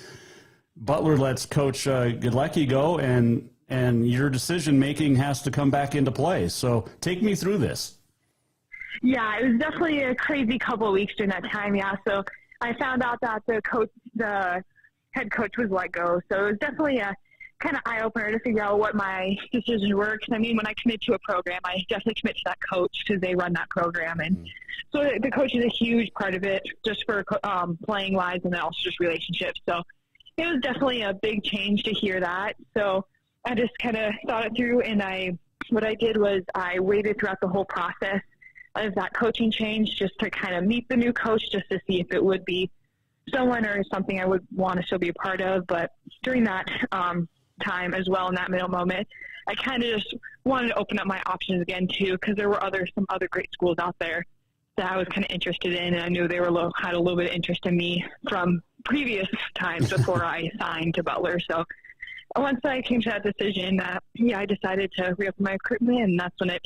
Butler lets Coach Zydeco go, and your decision-making has to come back into play. So take me through this. Yeah, it was definitely a crazy couple of weeks during that time, yeah. So I found out that the head coach was let go. So it was definitely a kind of eye-opener to figure out what my decisions were. Because, I mean, when I commit to a program, I definitely commit to that coach because they run that program. And so the coach is a huge part of it just for playing-wise and then also just relationships. So it was definitely a big change to hear that. So I just kind of thought it through, and what I did was I waited throughout the whole process of that coaching change just to kind of meet the new coach just to see if it would be someone or something I would want to still be a part of. But during that time as well, in that middle moment, I kind of just wanted to open up my options again too, because there were some other great schools out there that I was kind of interested in, and I knew they had a little bit of interest in me from previous times before I signed to Butler. So once I came to that decision, I decided to reopen my recruitment, and that's when it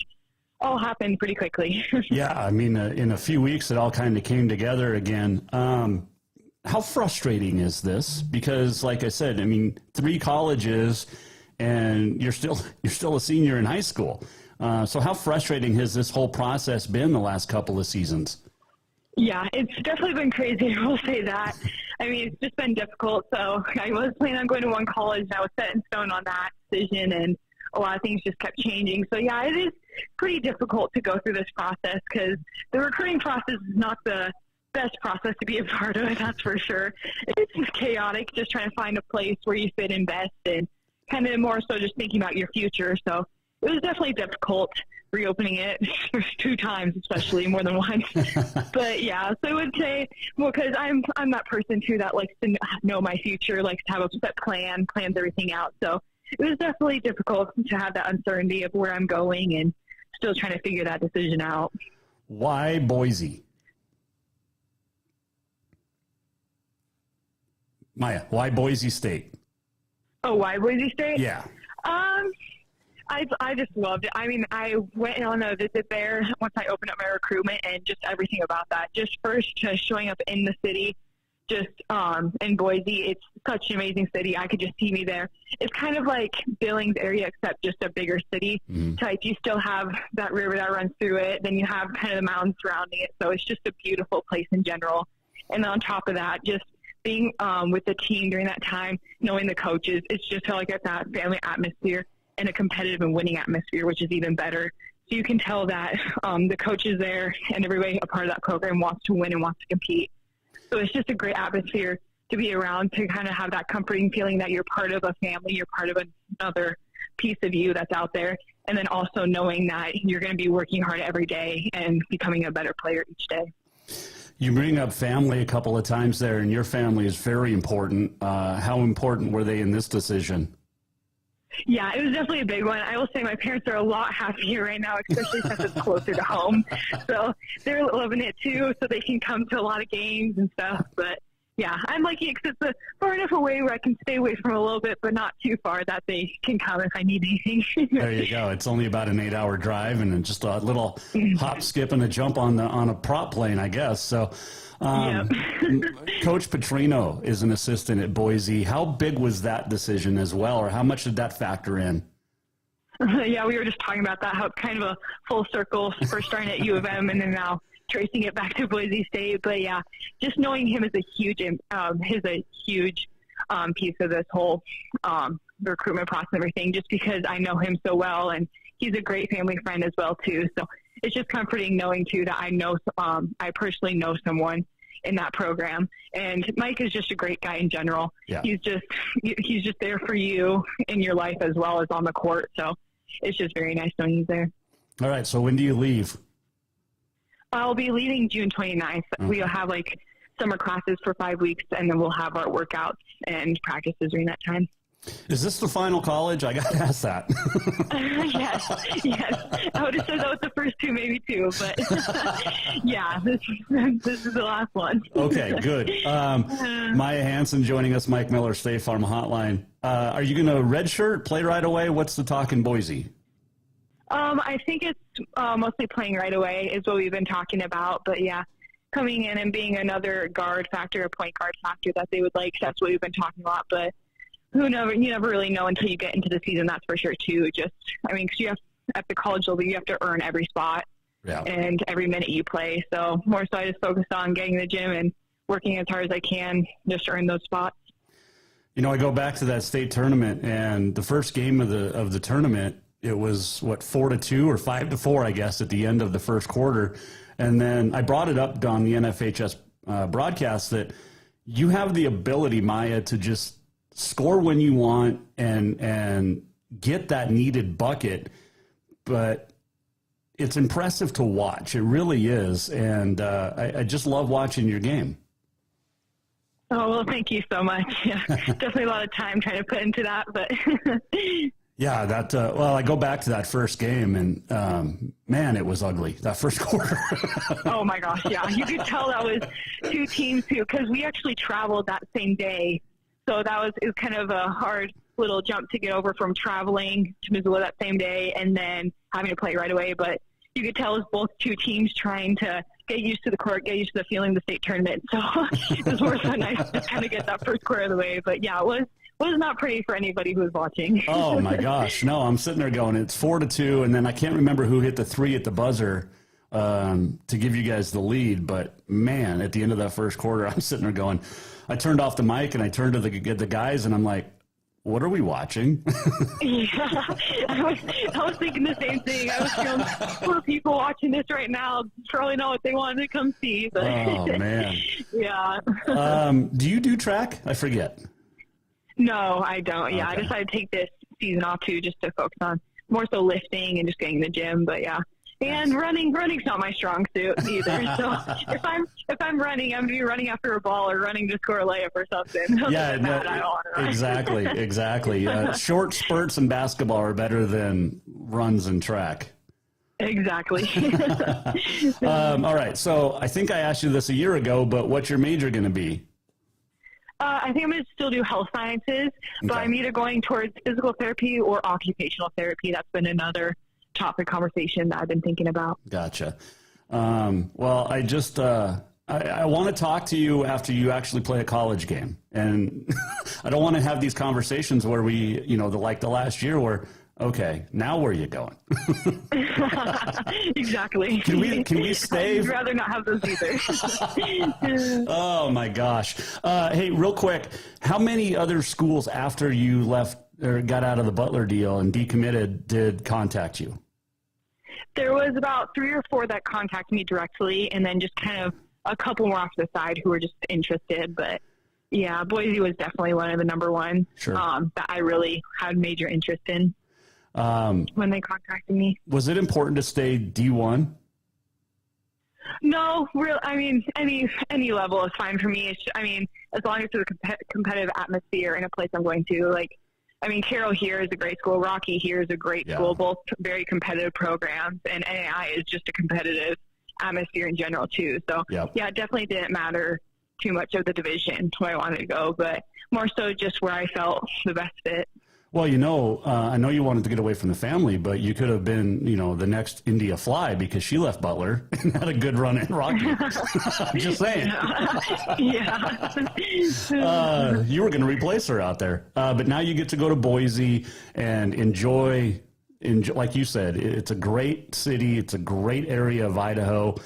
all happened pretty quickly. Yeah, I mean, in a few weeks, it all kind of came together again. How frustrating is this? Because, like I said, I mean, 3 colleges, and you're still a senior in high school. So how frustrating has this whole process been the last couple of seasons? Yeah, it's definitely been crazy. I will say that. I mean, it's just been difficult. So I was planning on going to one college, and I was set in stone on that decision, and a lot of things just kept changing. So, yeah, it is pretty difficult to go through this process because the recruiting process is not the best process to be a part of, that's for sure. It's just chaotic, just trying to find a place where you fit in best and kind of more so just thinking about your future. So it was definitely difficult reopening it 2 times, especially more than once. But yeah, so I would say, well, because I'm that person too that likes to know my future, likes to have a set plan, plans everything out. So it was definitely difficult to have that uncertainty of where I'm going and still trying to figure that decision out. Why Boise? Mya, why Boise State? Oh, why Boise State? Yeah. I just loved it. I mean, I went on a visit there once I opened up my recruitment, and just everything about that. Just first showing up in the city, just in Boise. It's such an amazing city. I could just see me there. It's kind of like Billings area, except just a bigger city type. You still have that river that runs through it. Then you have kind of the mountains surrounding it. So it's just a beautiful place in general. And on top of that, just being with the team during that time, knowing the coaches, it's just felt like that family atmosphere and a competitive and winning atmosphere, which is even better. So you can tell that the coaches there and everybody a part of that program wants to win and wants to compete. So it's just a great atmosphere to be around, to kind of have that comforting feeling that you're part of a family, you're part of another piece of you that's out there. And then also knowing that you're going to be working hard every day and becoming a better player each day. You bring up family a couple of times there, and your family is very important. How important were they in this decision? Yeah, it was definitely a big one. I will say my parents are a lot happier right now, especially since it's closer to home. So they're loving it too, so they can come to a lot of games and stuff. But yeah, I'm lucky because it's far enough away where I can stay away from a little bit, but not too far that they can come if I need anything. There you go. It's only about an 8-hour drive, and just a little hop, skip, and a jump on a prop plane, I guess. So, Coach Petrino is an assistant at Boise. How big was that decision as well, or how much did that factor in? Yeah, we were just talking about that, how it's kind of a full circle, first starting at U of M and then now tracing it back to Boise State. But yeah, just knowing him is a huge piece of this whole recruitment process and everything, just because I know him so well, and he's a great family friend as well too. So it's just comforting knowing too that I personally know someone in that program. And Mike is just a great guy in general. Yeah. He's just there for you in your life as well as on the court. So it's just very nice knowing he's there. All right. So when do you leave? I'll be leaving June 29th. Okay. We'll have summer classes for 5 weeks, and then we'll have our workouts and practices during that time. Is this the final college? I got to ask that. Yes. I would have said that was the first two, maybe two, but yeah, this is the last one. Okay, good. Mya Hansen joining us, Mike Miller, State Farm Hotline. Are you going to redshirt, play right away? What's the talk in Boise? I think it's mostly playing right away is what we've been talking about, but yeah, coming in and being another guard factor, a point guard factor that they would like, that's what we've been talking about, but you never really know until you get into the season, that's for sure too. Because you have, at the college level, you have to earn every spot and every minute you play. So more so I just focused on getting in the gym and working as hard as I can just to earn those spots. I go back to that state tournament, and the first game of the tournament, it was 4-2 or 5-4, I guess, at the end of the first quarter. And then I brought it up on the NFHS broadcast that you have the ability, Mya, to just score when you want and get that needed bucket, but it's impressive to watch. It really is, and I just love watching your game. Oh, well, thank you so much. Yeah, definitely a lot of time trying to put into that, but yeah, that I go back to that first game, and man, it was ugly, that first quarter. Oh my gosh, yeah, you could tell that was two teams too, because we actually traveled that same day. So it was kind of a hard little jump to get over from traveling to Missoula that same day and then having to play right away. But you could tell it was both two teams trying to get used to the court, get used to the feeling of the state tournament. So it was more so nice to kind of get that first quarter of the way. But yeah, it was not pretty for anybody who was watching. Oh my gosh. No, I'm sitting there going, it's 4-2. And then I can't remember who hit the 3 at the buzzer to give you guys the lead. But man, at the end of that first quarter, I'm sitting there going, I turned off the mic and I turned to the guys and I'm like, what are we watching? Yeah, I was thinking the same thing. I was feeling poor people watching this right now probably know what they wanted to come see. But oh, man. Yeah. Do you do track? I forget. No, I don't. Yeah, okay. I decided to take this season off too, just to focus on more so lifting and just getting in the gym. But yeah. And running's not my strong suit either. So if I'm running, I'm gonna be running after a ball or running to score a layup or something. Yeah, exactly. Short spurts in basketball are better than runs in track. Exactly. All right. So I think I asked you this a year ago, but what's your major going to be? I think I'm going to still do health sciences, but I'm either going towards physical therapy or occupational therapy. That's been another topic conversation that I've been thinking about. Gotcha. Well, I just I want to talk to you after you actually play a college game, and I don't want to have these conversations where we, like the last year where, okay, now where are you going? Exactly. Can we stay? I'd rather not have those either. Oh my gosh. Hey, real quick, how many other schools after you left or got out of the Butler deal and decommitted did contact you? There was about 3 or 4 that contacted me directly, and then just kind of a couple more off the side who were just interested. But yeah, Boise was definitely one of the number one that I really had major interest in when they contacted me. Was it important to stay D1? No, I mean, any level is fine for me. As long as it's a competitive atmosphere in a place I'm going to. Carroll here is a great school. Rocky here is a great school, both very competitive programs. And NAI is just a competitive atmosphere in general, too. So, yeah, it definitely didn't matter too much of the division where I wanted to go, but more so just where I felt the best fit. Well, I know you wanted to get away from the family, but you could have been, the next India Fly because she left Butler and had a good run in Rocky. I'm just saying. Yeah. You were going to replace her out there. But now you get to go to Boise and enjoy, like you said, it's a great city. It's a great area of Idaho.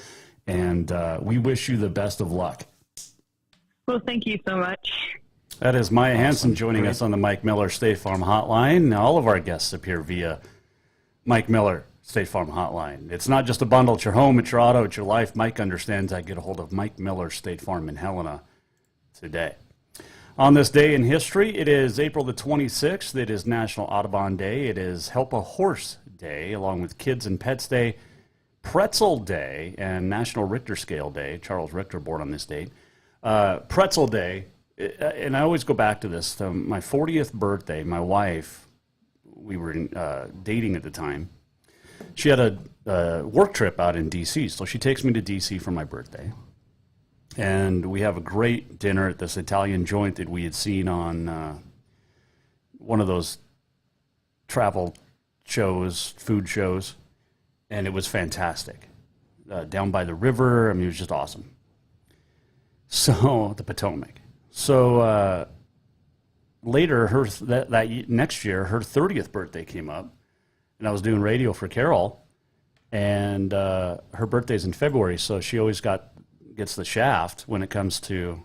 And we wish you the best of luck. Well, thank you so much. That is Mya Hansen joining us on the Mike Miller State Farm Hotline. Now, all of our guests appear via Mike Miller State Farm Hotline. It's not just a bundle. It's your home, it's your auto, it's your life. Mike understands. I get a hold of Mike Miller State Farm in Helena today. On this day in history, it is April the 26th. It is National Audubon Day. It is Help a Horse Day, along with Kids and Pets Day, Pretzel Day, and National Richter Scale Day. Charles Richter born on this date. Pretzel Day. And I always go back to this. My 40th birthday, my wife, we were dating at the time. She had a work trip out in D.C., so she takes me to D.C. for my birthday. And we have a great dinner at this Italian joint that we had seen on one of those travel shows, food shows, and it was fantastic. Down by the river, it was just awesome. So, the Potomac. So later, that next year, her 30th birthday came up, and I was doing radio for Carol, and her birthday's in February, so she always gets the shaft when it comes to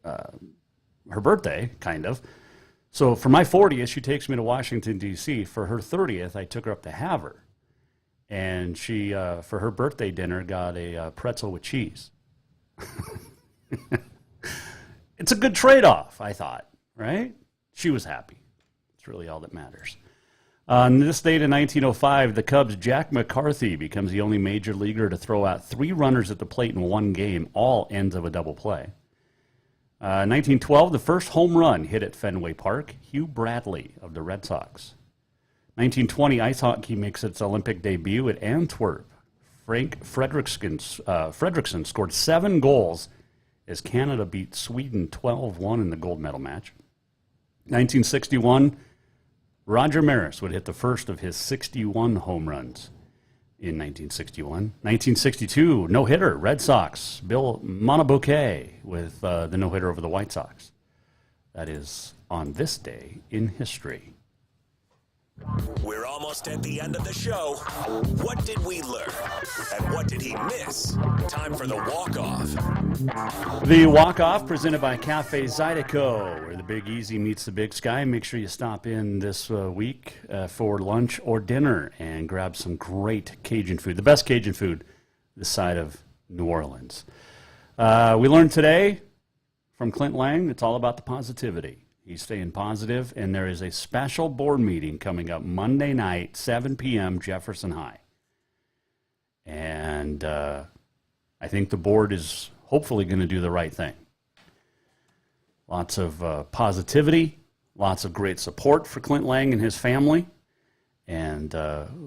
her birthday, kind of. So for my 40th, she takes me to Washington, D.C. For her 30th, I took her up to Havre, and she, for her birthday dinner, got a pretzel with cheese. It's a good trade-off, I thought, right? She was happy. It's really all that matters. On this date in 1905, the Cubs' Jack McCarthy becomes the only major leaguer to throw out 3 runners at the plate in one game, all ends of a double play. 1912, the first home run hit at Fenway Park, Hugh Bradley of the Red Sox. 1920, ice hockey makes its Olympic debut at Antwerp. Frank Fredrickson scored 7 goals as Canada beat Sweden 12-1 in the gold medal match. 1961, Roger Maris would hit the first of his 61 home runs in 1961. 1962, no-hitter, Red Sox, Bill Montebuquet with the no-hitter over the White Sox. That is on this day in history. We're almost at the end of the show. What did we learn? And what did he miss? Time for the walk-off. The walk-off presented by Cafe Zydeco, where the Big Easy meets the Big Sky. Make sure you stop in this week for lunch or dinner and grab some great Cajun food. The best Cajun food this side of New Orleans. We learned today from Clint Lang, it's all about the positivity. He's staying positive, and there is a special board meeting coming up Monday night, 7 p.m., Jefferson High. And I think the board is hopefully going to do the right thing. Lots of positivity, lots of great support for Clint Lang and his family, and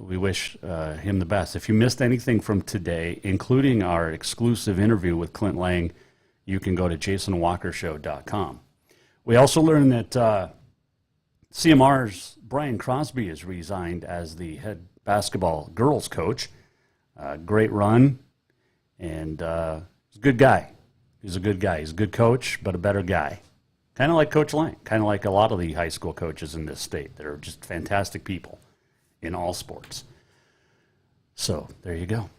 we wish him the best. If you missed anything from today, including our exclusive interview with Clint Lang, you can go to jasonwalkershow.com. We also learned that CMR's Brian Crosby has resigned as the head basketball girls coach. Great run, and he's a good guy. He's a good guy. He's a good coach, but a better guy. Kind of like Coach Lang, kind of like a lot of the high school coaches in this state. They're just fantastic people in all sports. So there you go.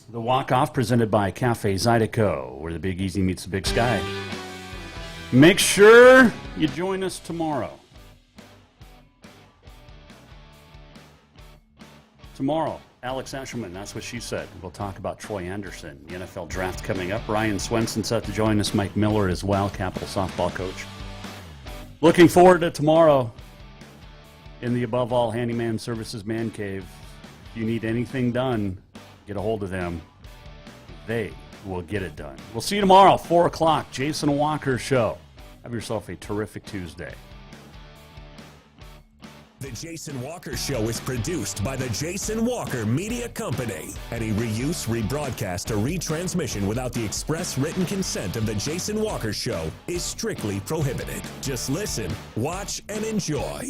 The walk-off presented by Cafe Zydeco, where the Big Easy meets the Big Sky. Make sure you join us tomorrow. Tomorrow, Alex Eshelman, that's what she said. We'll talk about Troy Anderson, the NFL draft coming up. Ryan Swenson set to join us, Mike Miller as well, Capital softball coach. Looking forward to tomorrow in the Above All Handyman Services Man Cave. If you need anything done, get a hold of them. They will get it done. We'll see you tomorrow, 4 o'clock, Jason Walker Show. Have yourself a terrific Tuesday. The Jason Walker Show is produced by the Jason Walker Media Company. Any reuse, rebroadcast, or retransmission without the express written consent of the Jason Walker Show is strictly prohibited. Just listen, watch, and enjoy.